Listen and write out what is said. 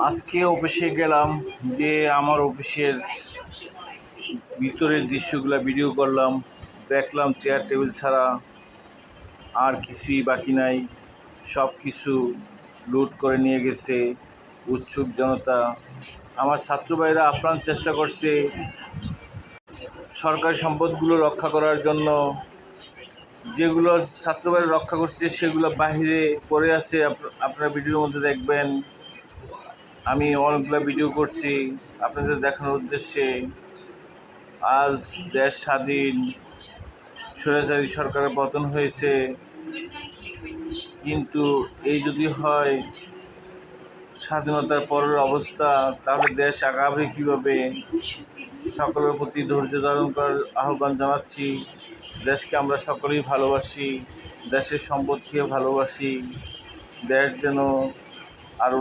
আজকে অফিসে গেলাম, যে আমার অফিসের ভিতরের দৃশ্যগুলো ভিডিও করলাম। দেখলাম চেয়ার টেবিল ছাড়া আর কিছুই বাকি নাই, সব কিছু লুট করে নিয়ে গেছে উৎসুক জনতা। আমার ছাত্র ভাইরা আপ্রাণ চেষ্টা করছে সরকারি সম্পদগুলো রক্ষা করার জন্য। যেগুলো ছাত্র ভাইরা রক্ষা করছে সেগুলো বাহিরে পড়ে আছে, আপনারা ভিডিওর মধ্যে দেখবেন। আমি অনেকগুলো ভিডিও করছি আপনাদের দেখানোর উদ্দেশ্যে। আজ দেশ স্বাধীন, স্বৈরাচারী সরকারের পতন হয়েছে, কিন্তু এই যদি হয় স্বাধীনতার পরের অবস্থা, তাহলে দেশ আগাবে কীভাবে? সকলের প্রতি ধৈর্য ধারণ করার আহ্বান জানাচ্ছি। দেশকে আমরা সকলেই ভালোবাসি, দেশের সম্পদকে ভালোবাসি। দেশ যেন আরও